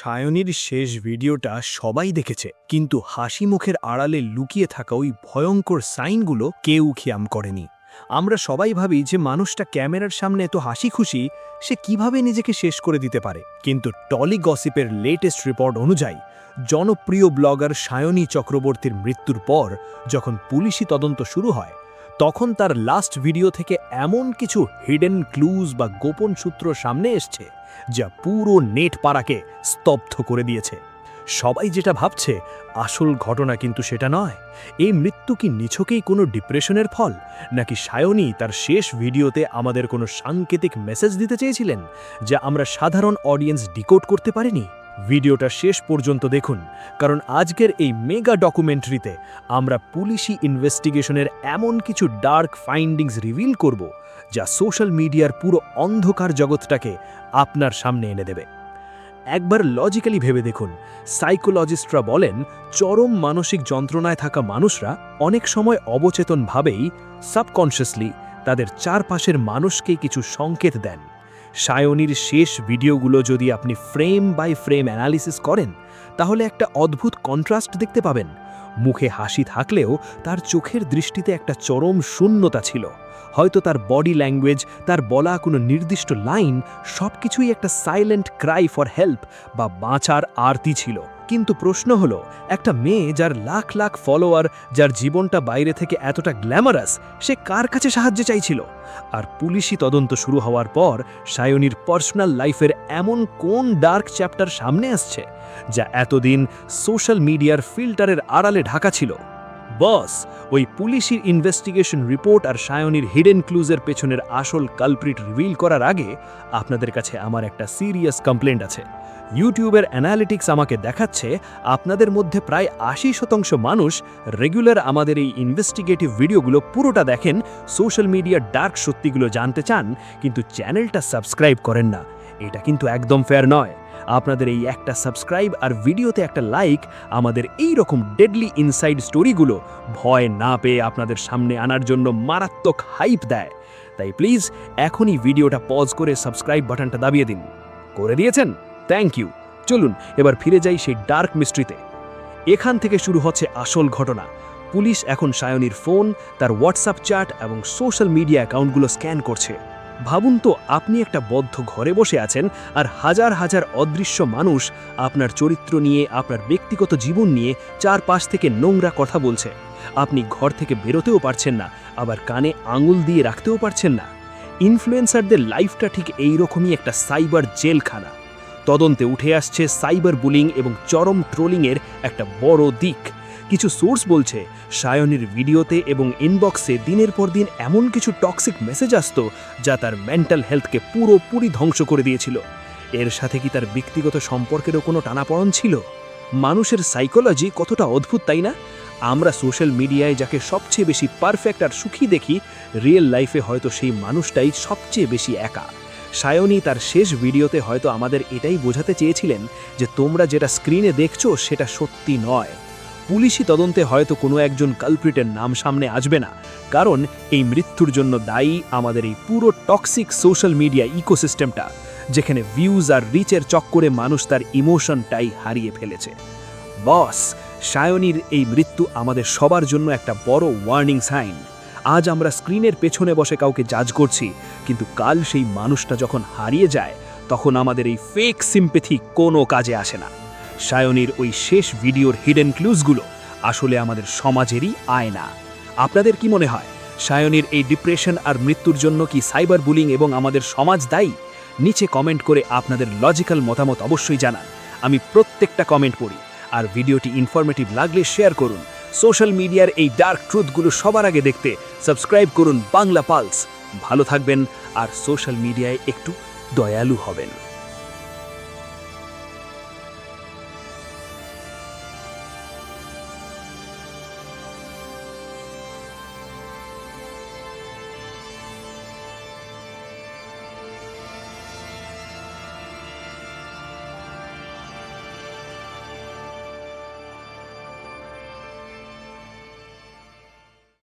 সায়নীর শেষ ভিডিওটা সবাই দেখেছে, কিন্তু হাসি মুখের আড়ালে লুকিয়ে থাকা ওই ভয়ঙ্কর সাইনগুলো কেউ খেয়াল করেনি। আমরা সবাই ভাবি যে মানুষটা ক্যামেরার সামনে এত হাসি খুশি, সে কিভাবে নিজেকে শেষ করে দিতে পারে। কিন্তু টলি গসিপের লেটেস্ট রিপোর্ট অনুযায়ী জনপ্রিয় ব্লগার সায়নী চক্রবর্তীর মৃত্যুর পর যখন পুলিশি তদন্ত শুরু হয়, তখন তার লাস্ট ভিডিও থেকে এমন কিছু হিডেন ক্লুজ বা গোপন সূত্র সামনে এসছে যা পুরো নেট পাড়াকে স্তব্ধ করে দিয়েছে। সবাই যেটা ভাবছে, আসল ঘটনা কিন্তু সেটা নয়। এই মৃত্যু কি নিছকেই কোনো ডিপ্রেশনের ফল, নাকি সায়নী তার শেষ ভিডিওতে আমাদের কোনো সাংকেতিক মেসেজ দিতে চেয়েছিলেন যা আমরা সাধারণ অডিয়েন্স ডিকোড করতে পারিনি? ভিডিওটা শেষ পর্যন্ত দেখুন, কারণ আজকের এই মেগা ডকুমেন্টারিতে আমরা পুলিশি ইনভেস্টিগেশনের এমন কিছু ডার্ক ফাইন্ডিংস রিভিল করব যা সোশ্যাল মিডিয়ার পুরো অন্ধকার জগৎটাকে আপনার সামনে এনে দেবে। একবার লজিক্যালি ভেবে দেখুন, সাইকোলজিস্টরা বলেন চরম মানসিক যন্ত্রণায় থাকা মানুষরা অনেক সময় অবচেতনভাবেই সাবকনশিয়াসলি তাদের চারপাশের মানুষকে কিছু সংকেত দেন। সায়নীর শেষ ভিডিওগুলো যদি আপনি ফ্রেম বাই ফ্রেম অ্যানালিসিস করেন, তাহলে একটা অদ্ভুত কন্ট্রাস্ট দেখতে পাবেন। মুখে হাসি থাকলেও তার চোখের দৃষ্টিতে একটা চরম শূন্যতা ছিল। হয়তো তার বডি ল্যাঙ্গুয়েজ, তার বলা কোনো নির্দিষ্ট লাইন, সবকিছুই একটা সাইলেন্ট ক্রাই ফর হেল্প বা বাঁচার আরতি ছিল। কিন্তু প্রশ্ন হলো, একটা মেয়ে যার লাখ লাখ ফলোয়ার, যার জীবনটা বাইরে থেকে এতটা গ্ল্যামারাস, সে কার কাছে সাহায্য চাইছিল? আর পুলিশি তদন্ত শুরু হওয়ার পর সায়নীর পার্সোনাল লাইফের এমন কোন ডার্ক চ্যাপ্টার সামনে আসছে যা এতদিন সোশ্যাল মিডিয়ার ফিল্টারের আড়ালে ঢাকা ছিল? বস, ওই পুলিশি ইনভেস্টিগেশন রিপোর্ট আর সায়নীর হিডেন ক্লুজের পেছনের আসল কালপ্রিট রিভিল করার আগে আপনাদের কাছে আমার একটা সিরিয়াস কমপ্লেন্ট আছে। ইউটিউবের অ্যানালিটিক্স আমাকে দেখাচ্ছে আপনাদের মধ্যে প্রায় ৮০% মানুষ রেগুলার আমাদের এই ইনভেস্টিগেটিভ ভিডিওগুলো পুরোটা দেখেন, সোশ্যাল মিডিয়ার ডার্ক সত্যিগুলো জানতে চান, কিন্তু চ্যানেলটা সাবস্ক্রাইব করেন না। এটা কিন্তু একদম ফেয়ার নয়। আপনাদের এই একটা সাবস্ক্রাইব আর ভিডিওতে একটা লাইক আমাদের এই রকম ডেডলি ইনসাইড স্টোরিগুলো ভয় না পেয়ে আপনাদের সামনে আনার জন্য মারাত্মক হাইপ দেয়। তাই প্লিজ এখনই ভিডিওটা পজ করে সাবস্ক্রাইব বাটনটা দাবিয়ে দিন। করে দিয়েছেন? Thank you. চলুন এবার ফিরে যাই সেই ডার্ক মিস্ট্রিতে। এখান থেকে শুরু হচ্ছে আসল ঘটনা। পুলিশ এখন সায়নীর ফোন, তার হোয়াটসঅ্যাপ চ্যাট এবং সোশ্যাল মিডিয়া অ্যাকাউন্টগুলো স্ক্যান করছে। ভাবুন তো, আপনি একটা বদ্ধ ঘরে বসে আছেন আর হাজার হাজার অদৃশ্য মানুষ আপনার চরিত্র নিয়ে, আপনার ব্যক্তিগত জীবন নিয়ে চারপাশ থেকে নোংরা কথা বলছে। আপনি ঘর থেকে বেরোতেও পারছেন না, আবার কানে আঙুল দিয়ে রাখতেও পারছেন না। ইনফ্লুয়েন্সারদের লাইফটা ঠিক এইরকমই একটা সাইবার জেলখানা। তদন্তে উঠে আসছে সাইবার বুলিং এবং চরম ট্রোলিংয়ের একটা বড় দিক। কিছু সোর্স বলছে সায়নীর ভিডিওতে এবং ইনবক্সে দিনের পর দিন এমন কিছু টক্সিক মেসেজ আসতো যা তার মেন্টাল হেলথকে পুরোপুরি ধ্বংস করে দিয়েছিল। এর সাথে কি তার ব্যক্তিগত সম্পর্কেরও কোনো টানাপড়ন ছিল? মানুষের সাইকোলজি কতটা অদ্ভুত, তাই না? আমরা সোশ্যাল মিডিয়ায় যাকে সবচেয়ে বেশি পারফেক্ট আর সুখী দেখি, রিয়েল লাইফে হয়তো সেই মানুষটাই সবচেয়ে বেশি একা। সায়নী তার শেষ ভিডিওতে হয়তো আমাদের এটাই বোঝাতে চেয়েছিলেন যে তোমরা যেটা স্ক্রিনে দেখছো সেটা সত্যি নয়। পুলিশি তদন্তে হয়তো কোনো একজন কালপ্রিটের নাম সামনে আসবে না, কারণ এই মৃত্যুর জন্য দায়ী আমাদের এই পুরো টক্সিক সোশ্যাল মিডিয়া ইকোসিস্টেমটা, যেখানে ভিউজ আর রিচের চক্করে মানুষ তার ইমোশনটাই হারিয়ে ফেলেছে। বস, সায়নীর এই মৃত্যু আমাদের সবার জন্য একটা বড় ওয়ার্নিং সাইন। আজ আমরা স্ক্রিনের পেছনে বসে কাউকে জাজ করছি, কিন্তু কাল সেই মানুষটা যখন হারিয়ে যায়, তখন আমাদের এই ফেক সিম্প্যাথি কোনো কাজে আসে না। সায়নীর ওই শেষ ভিডিওর হিডেন ক্লুজগুলো আসলে আমাদের সমাজেরই আয়না। আপনাদের কি মনে হয়, সায়নীর এই ডিপ্রেশন আর মৃত্যুর জন্য কি সাইবার বুলিং এবং আমাদের সমাজ দায়ী? নিচে কমেন্ট করে আপনাদের লজিক্যাল মতামত অবশ্যই জানান। আমি প্রত্যেকটা কমেন্ট পড়ি। আর ভিডিওটি ইনফরমেটিভ লাগলে শেয়ার করুন। সোশ্যাল মিডিয়ার এই ডার্ক ট্রুথগুলো সবার আগে দেখতে সাবস্ক্রাইব করুন বাংলা পালস। ভালো থাকবেন আর সোশ্যাল মিডিয়ায় একটু দয়ালু হবেন।